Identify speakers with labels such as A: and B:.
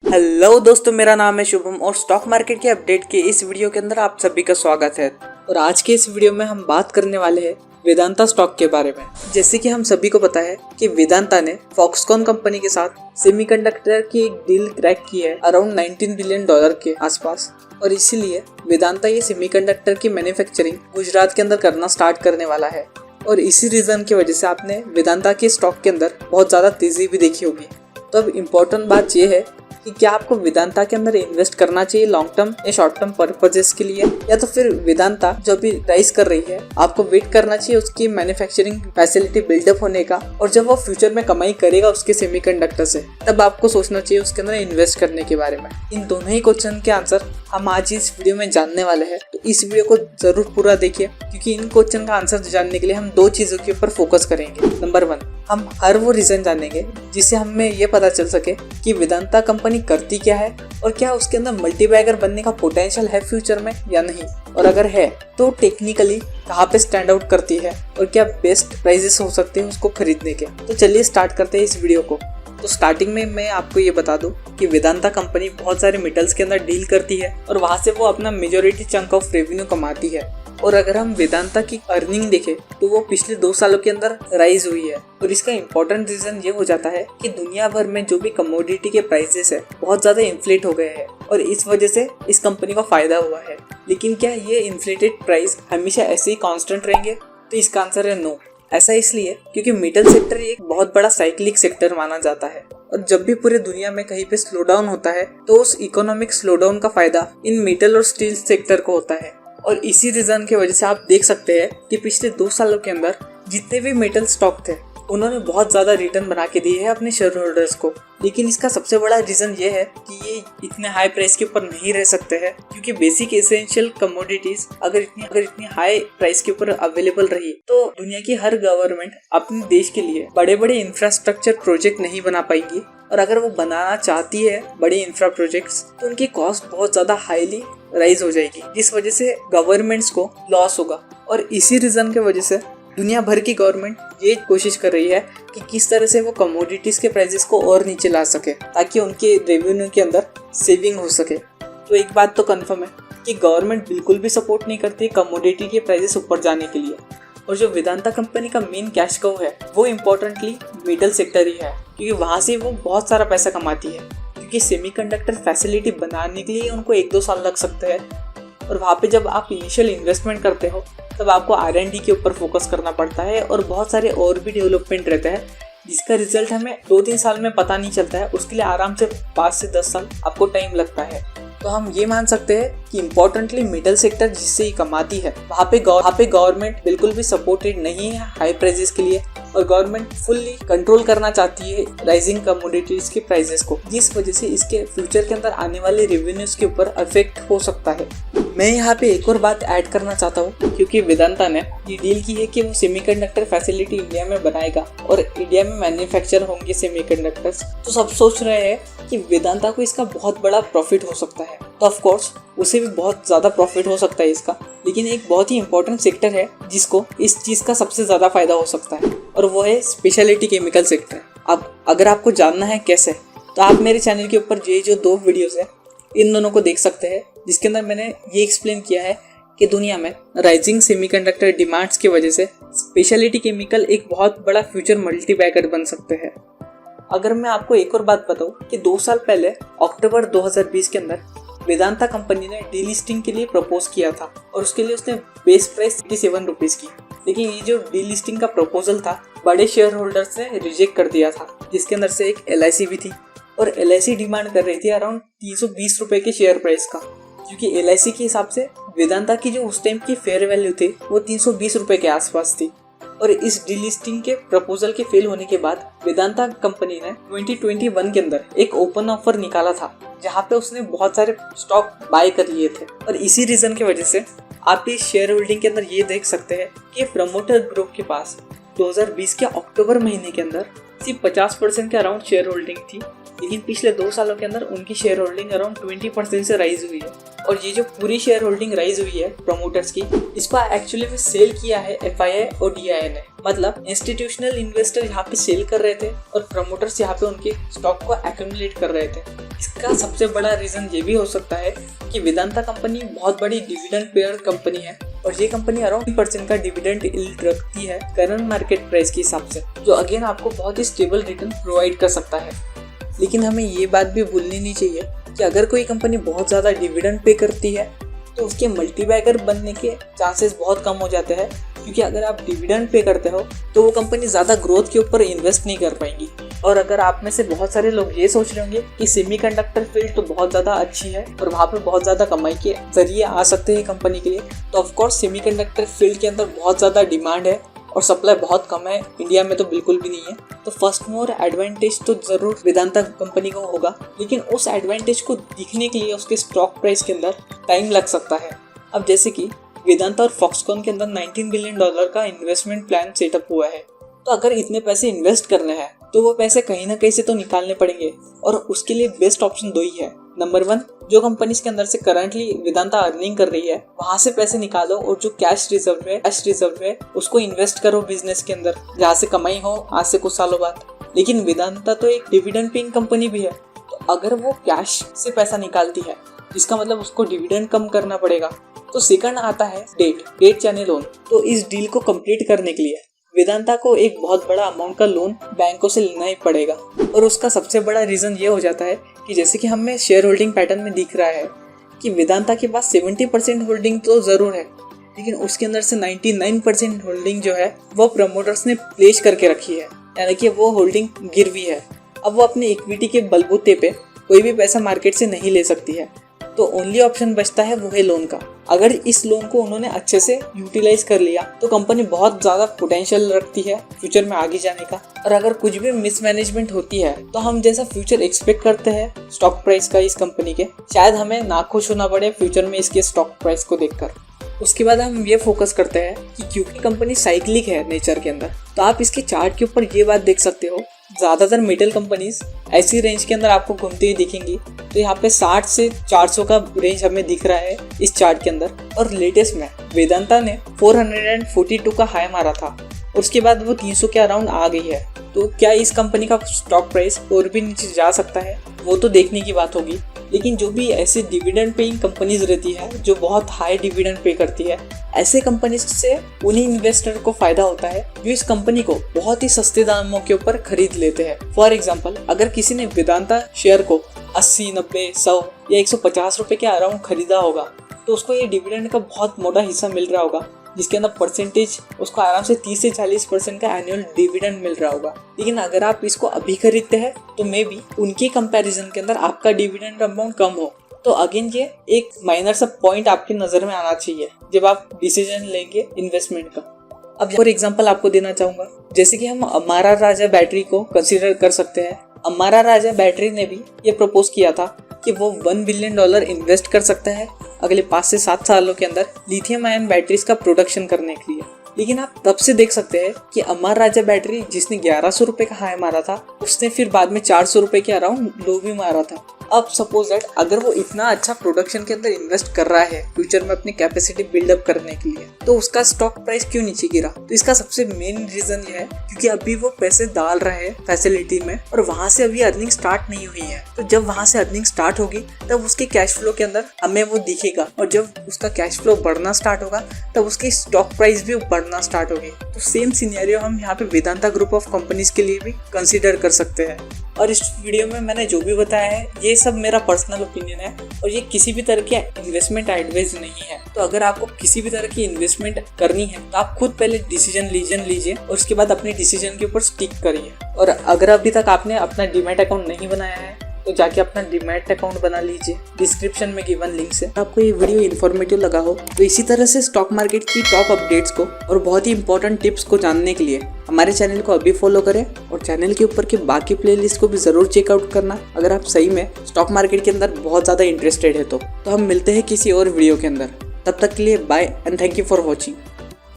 A: Hello दोस्तों, मेरा नाम है शुभम और स्टॉक मार्केट के अपडेट के इस वीडियो के अंदर आप सभी का स्वागत है। और आज के इस वीडियो में हम बात करने वाले हैं वेदांता स्टॉक के बारे में। जैसे कि हम सभी को पता है कि वेदांता ने फॉक्सकॉन कंपनी के साथ सेमीकंडक्टर की एक डील क्रैक की है अराउंड $19 बिलियन के आसपास, और इसीलिए वेदांता ये सेमीकंडक्टर की मैन्युफैक्चरिंग गुजरात के अंदर करना स्टार्ट करने वाला है। और इसी रीजन की वजह से आपने वेदांता के स्टॉक के अंदर बहुत ज़्यादा तेजी भी देखी होगी। तो अब इम्पोर्टेंट बात यह है कि क्या आपको वेदांता के अंदर इन्वेस्ट करना चाहिए लॉन्ग टर्म या शॉर्ट टर्म पर्पजेस के लिए, या तो फिर वेदांता जो भी राइज कर रही है आपको वेट करना चाहिए उसकी मैन्युफैक्चरिंग फैसिलिटी बिल्डअप होने का, और जब वो फ्यूचर में कमाई करेगा उसके सेमीकंडक्टर से तब आपको सोचना चाहिए उसके अंदर इन्वेस्ट करने के बारे में। इन दोनों ही क्वेश्चन के आंसर हम आज इस वीडियो में जानने वाले हैं, तो इस वीडियो को जरूर पूरा देखिए क्योंकि इन क्वेश्चन का आंसर जानने के लिए हम दो चीजों के ऊपर फोकस करेंगे। नंबर 1, हम हर वो रीजन जानेंगे जिससे हमें ये पता चल सके कि वेदांता कंपनी करती क्या है और क्या उसके अंदर मल्टीबैगर बनने का पोटेंशियल है फ्यूचर में या नहीं, और अगर है तो टेक्निकली कहाँ पे स्टैंड आउट करती है और क्या बेस्ट प्राइजेस हो सकते हैं उसको खरीदने के। तो चलिए स्टार्ट करते हैं इस वीडियो को। तो स्टार्टिंग में मैं आपको ये बता दूं कि वेदांता कंपनी बहुत सारे मेटल्स के अंदर डील करती है और वहाँ से वो अपना मेजॉरिटी चंक ऑफ रेवेन्यू कमाती है। और अगर हम वेदांता की अर्निंग देखें तो वो पिछले 2 सालों के अंदर राइज हुई है, और इसका इम्पोर्टेंट रीजन ये हो जाता है कि दुनिया भर में जो भी कमोडिटी के प्राइसेस है बहुत ज्यादा इन्फ्लेट हो गए हैं और इस वजह से इस कंपनी को फायदा हुआ है। लेकिन क्या ये इन्फ्लेटेड प्राइस हमेशा ऐसे ही कांस्टेंट रहेंगे? तो इसका आंसर है नो। ऐसा इसलिए क्योंकि मेटल सेक्टर एक बहुत बड़ा साइक्लिक सेक्टर माना जाता है, और जब भी पूरे दुनिया में कहीं पे स्लो डाउन होता है तो उस इकोनॉमिक स्लो डाउन का फायदा इन मेटल और स्टील सेक्टर को होता है। और इसी रीजन की वजह से आप देख सकते हैं कि पिछले 2 सालों के अंदर जितने भी मेटल स्टॉक थे उन्होंने बहुत ज्यादा रिटर्न बना के दिए है अपने शेयर होल्डर्स को। लेकिन इसका सबसे बड़ा रीजन ये है कि ये इतने हाई प्राइस के ऊपर नहीं रह सकते हैं, क्योंकि बेसिक एसेंशियल कमोडिटीज अगर इतनी हाई प्राइस के ऊपर अवेलेबल रही तो दुनिया की हर गवर्नमेंट अपने देश के लिए बड़े बड़े इंफ्रास्ट्रक्चर प्रोजेक्ट नहीं बना पाएंगी, और अगर वो बनाना चाहती है बड़े इंफ्रा प्रोजेक्ट्स तो उनकी कॉस्ट बहुत ज्यादा हाईली राइज हो जाएगी, जिस वजह से गवर्नमेंट्स को लॉस होगा। और इसी रीजन की वजह से दुनिया भर की गवर्नमेंट ये कोशिश कर रही है कि किस तरह से वो कमोडिटीज के प्राइसेस को और नीचे ला सके ताकि उनके रेवेन्यू के अंदर सेविंग हो सके। तो एक बात तो कंफर्म है कि गवर्नमेंट बिल्कुल भी सपोर्ट नहीं करती कमोडिटी के प्राइसेस ऊपर जाने के लिए। और जो वेदांता कंपनी का मेन कैश काउ है वो इम्पोर्टेंटली मेटल सेक्टर ही है, क्योंकि वहाँ से वो बहुत सारा पैसा कमाती है। क्योंकि सेमीकंडक्टर फैसिलिटी बनाने के लिए उनको 1-2 साल लग सकते हैं, और वहाँ पे जब आप इनिशियल इन्वेस्टमेंट करते हो तब आपको R&D के ऊपर फोकस करना पड़ता है और बहुत सारे और भी डेवलपमेंट रहते हैं जिसका रिजल्ट हमें 2-3 साल में पता नहीं चलता है। उसके लिए आराम से 5 से 10 साल आपको टाइम लगता है। तो हम ये मान सकते हैं कि इम्पोर्टेंटली मेटल सेक्टर जिससे ही कमाती है वहाँ पे गवर्नमेंट बिल्कुल भी सपोर्टेड नहीं है हाई प्राइसेस के लिए, और गवर्नमेंट फुल्ली कंट्रोल करना चाहती है राइजिंग कमोडिटीज के प्राइसेस को, जिस वजह से इसके फ्यूचर के अंदर आने वाले रेवेन्यूज के ऊपर इफेक्ट हो सकता है। मैं यहाँ पे एक और बात ऐड करना चाहता हूँ, क्योंकि वेदांता ने ये डील की है कि वो सेमीकंडक्टर फैसिलिटी इंडिया में बनाएगा और इंडिया में मैन्युफैक्चर होंगे सेमीकंडक्टर्स। तो सब सोच रहे हैं कि वेदांता को इसका बहुत बड़ा प्रॉफिट हो सकता है, तो ऑफ कोर्स उसे भी बहुत ज़्यादा प्रॉफिट हो सकता है इसका। लेकिन एक बहुत ही इंपॉर्टेंट सेक्टर है जिसको इस चीज़ का सबसे ज़्यादा फायदा हो सकता है, और वो है स्पेशलिटी केमिकल सेक्टर। अब अगर आपको जानना है कैसे, तो आप मेरे चैनल के ऊपर ये जो 2 वीडियोस है इन दोनों को देख सकते हैं, जिसके अंदर मैंने ये एक्सप्लेन किया है कि दुनिया में राइजिंग सेमीकंडक्टर डिमांड्स की वजह से स्पेशलिटी केमिकल एक बहुत बड़ा फ्यूचर मल्टीबैगर बन सकते हैं। अगर मैं आपको एक और बात बताऊं कि 2 साल पहले अक्टूबर 2020 के अंदर वेदांता कंपनी ने डीलिस्टिंग के लिए प्रपोज किया था, और उसके लिए उसने बेस प्राइस 87 रुपीज़ की। लेकिन ये जो डीलिस्टिंग का प्रपोजल था बड़े शेयर होल्डर्स ने रिजेक्ट कर दिया था, जिसके अंदर से एक LIC भी थी, और LIC डिमांड कर रही थी अराउंड 320 रुपए के शेयर प्राइस का, क्योंकि LIC के हिसाब से वेदांता की जो उस टाइम की फेयर वैल्यू थी वो 320 रुपए के आसपास थी। और इस डीलिस्टिंग के प्रपोजल के फेल होने के बाद वेदांता कंपनी ने 2021 के अंदर एक ओपन ऑफर निकाला था जहाँ पे उसने बहुत सारे स्टॉक बाय कर लिए थे। और इसी रीजन की वजह से आप इस शेयर होल्डिंग के अंदर ये देख सकते हैं कि प्रमोटर ग्रुप के पास 2020 के अक्टूबर महीने के अंदर सिर्फ 50% के अराउंड शेयर होल्डिंग थी, लेकिन पिछले 2 सालों के अंदर उनकी शेयर होल्डिंग अराउंड 20% से राइज हुई है। और ये जो पूरी शेयर होल्डिंग राइज हुई है प्रमोटर्स की, इसको एक्चुअली में सेल किया है FII और DII ने। मतलब इंस्टीट्यूशनल इन्वेस्टर यहाँ पे सेल कर रहे थे और प्रमोटर्स यहाँ पे उनके स्टॉक को एक्यूमुलेट कर रहे थे। इसका सबसे बड़ा रीजन ये भी हो सकता है कि वेदांता कंपनी बहुत बड़ी डिविडेंड पेयर कंपनी है और ये कंपनी अराउंड 10% का डिविडेंड यील्ड रखती है करंट मार्केट प्राइस के हिसाब से, जो अगेन आपको बहुत ही स्टेबल रिटर्न प्रोवाइड कर सकता है। लेकिन हमें ये बात भी भूलनी नहीं चाहिए कि अगर कोई कंपनी बहुत ज़्यादा डिविडेंड पे करती है तो उसके मल्टीबैगर बनने के चांसेस बहुत कम हो जाते हैं, क्योंकि अगर आप डिविडेंड पे करते हो तो वो कंपनी ज़्यादा ग्रोथ के ऊपर इन्वेस्ट नहीं कर पाएंगी। और अगर आप में से बहुत सारे लोग ये सोच रहे होंगे कि सेमीकंडक्टर फील्ड तो बहुत ज़्यादा अच्छी है और वहाँ पे बहुत ज़्यादा कमाई के जरिए आ सकते हैं कंपनी के लिए, तो ऑफकोर्स सेमीकंडक्टर फील्ड के अंदर बहुत ज़्यादा डिमांड है और सप्लाई बहुत कम है, इंडिया में तो बिल्कुल भी नहीं है। तो फर्स्ट मोर एडवांटेज तो ज़रूर वेदांता कंपनी को होगा, लेकिन उस एडवांटेज को दिखने के लिए उसके स्टॉक प्राइस के अंदर टाइम लग सकता है। अब जैसे कि वेदांता और फॉक्सकॉन के अंदर $19 बिलियन का इन्वेस्टमेंट प्लान सेटअप हुआ है, तो अगर इतने पैसे इन्वेस्ट करने हैं तो वो पैसे कहीं ना कहीं से तो निकालने पड़ेंगे और उसके लिए बेस्ट ऑप्शन 2 ही है। नंबर 1, जो कंपनीज के अंदर से करंटली वेदांता अर्निंग कर रही है वहां से पैसे निकालो और जो कैश रिजर्व है उसको इन्वेस्ट करो बिजनेस के अंदर, जहाँ से कमाई हो आज से कुछ सालों बाद। लेकिन वेदांता तो एक डिविडेंड पेइंग कंपनी भी है, तो अगर वो कैश से पैसा निकालती है जिसका मतलब उसको डिविडेंड कम करना पड़ेगा। तो सेकंड आता है डेट यानी लोन। तो इस डील को कंप्लीट करने के लिए वेदांता को एक बहुत बड़ा अमाउंट का लोन बैंकों से लेना ही पड़ेगा। और उसका सबसे बड़ा रीजन ये हो जाता है कि जैसे कि हमें शेयर होल्डिंग पैटर्न में दिख रहा है कि वेदांता के पास 70% होल्डिंग तो जरूर है, लेकिन उसके अंदर से 99% होल्डिंग जो है वो प्रमोटर्स ने प्लेस करके रखी है, यानी कि वो होल्डिंग गिरवी है। अब वो अपने इक्विटी के बलबूते पे कोई भी पैसा मार्केट से नहीं ले सकती है, तो ओनली ऑप्शन बचता है वो है लोन का। अगर इस लोन को उन्होंने अच्छे से यूटिलाइज कर लिया तो कंपनी बहुत ज़्यादा पोटेंशियल रखती है फ्यूचर में आगे जाने का। और अगर कुछ भी मिसमैनेजमेंट होती है तो हम जैसा फ्यूचर एक्सपेक्ट करते हैं स्टॉक प्राइस का इस कंपनी के, शायद हमें नाखुश होना पड़े फ्यूचर में इसके स्टॉक प्राइस को देखकर। उसके बाद हम ये फोकस करते हैं कि क्योंकि कंपनी साइक्लिक है नेचर के अंदर, तो आप इसके चार्ट के ऊपर ये बात देख सकते हो, ज़्यादातर मेटल कंपनीज ऐसी रेंज के अंदर आपको घूमती हुई दिखेंगी। तो यहाँ पे 60 से 400 का रेंज हमें दिख रहा है इस चार्ट के अंदर। और लेटेस्ट में वेदांता ने 442 का हाई मारा था और उसके बाद वो 300 के अराउंड आ गई है। तो क्या इस कंपनी का स्टॉक प्राइस और भी नीचे जा सकता है, वो तो देखने की बात होगी। लेकिन जो भी ऐसी डिविडेंड पेइंग कंपनीज रहती है जो बहुत हाई डिविडेंड पे करती है, ऐसे कंपनीज से उन्हीं इन्वेस्टर को फायदा होता है जो इस कंपनी को बहुत ही सस्ते दामों के ऊपर खरीद लेते हैं। फॉर एग्जांपल, अगर किसी ने वेदांता शेयर को 80, 90, 100 या 150 रुपए के अराउंड खरीदा होगा तो उसको ये डिविडेंड का बहुत मोटा हिस्सा मिल रहा होगा, जिसके अंदर परसेंटेज उसको आराम से 30 से 40% का एनुअल डिविडेंड मिल रहा होगा। लेकिन अगर आप इसको अभी खरीदते हैं तो मे बी उनके कंपैरिजन के अंदर आपका डिविडेंड अमाउंट कम हो। तो अगेन ये एक माइनर सा पॉइंट आपकी नज़र में आना चाहिए जब आप डिसीजन लेंगे इन्वेस्टमेंट का। अब फॉर एग्जांपल आपको देना चाहूँगा, जैसे कि हम अमारा राजा बैटरी को कंसिडर कर सकते हैं। अमारा राजा बैटरी ने भी ये प्रपोज किया था कि वो $1 बिलियन इन्वेस्ट कर सकता है अगले 5 से 7 सालों के अंदर लिथियम आयन बैटरीज का प्रोडक्शन करने के लिए। लेकिन आप तब से देख सकते हैं कि अमर राजा बैटरी जिसने 1100 रुपए का हाई मारा था, उसने फिर बाद में 400 रुपए के अराउंड लो भी मारा था। अब सपोज दैट अगर वो इतना अच्छा प्रोडक्शन के अंदर इन्वेस्ट कर रहा है फ्यूचर में अपनी कैपेसिटी बिल्डअप करने के लिए, तो उसका स्टॉक प्राइस क्यों नीचे गिरा? तो इसका सबसे मेन रीजन ये है क्योंकि अभी वो पैसे डाल रहे हैं फैसिलिटी में और वहां से अभी अर्निंग स्टार्ट नहीं हुई है। तो जब वहां से अर्निंग स्टार्ट होगी तब उसके कैश फ्लो के अंदर हमें वो दिखेगा, और जब उसका कैश फ्लो बढ़ना स्टार्ट होगा तब उसकी स्टॉक प्राइस भी बढ़ना स्टार्ट होगी। तो सेम सिनेरियो हम यहाँ पे वेदांता ग्रुप ऑफ कंपनीज के लिए भी कंसीडर कर सकते हैं। और इस वीडियो में मैंने जो भी बताया है ये सब मेरा पर्सनल ओपिनियन है और ये किसी भी तरह की इन्वेस्टमेंट एडवाइस नहीं है। तो अगर आपको किसी भी तरह की इन्वेस्टमेंट करनी है तो आप खुद पहले डिसीजन लीजिए और उसके बाद अपने डिसीजन के ऊपर स्टिक करिए। और अगर अभी तक आपने अपना डीमैट अकाउंट नहीं बनाया है तो जाके अपना डीमैट अकाउंट बना लीजिए डिस्क्रिप्शन में गिवन लिंक से। आपको ये वीडियो इन्फॉर्मेटिव लगा हो तो इसी तरह से स्टॉक मार्केट की टॉप अपडेट्स को और बहुत ही इंपॉर्टेंट टिप्स को जानने के लिए हमारे चैनल को अभी फॉलो करें और चैनल के ऊपर के बाकी प्लेलिस्ट को भी जरूर चेकआउट करना अगर आप सही में स्टॉक मार्केट के अंदर बहुत ज़्यादा इंटरेस्टेड है। तो हम मिलते हैं किसी और वीडियो के अंदर, तब तक के लिए bye and thank you for watching.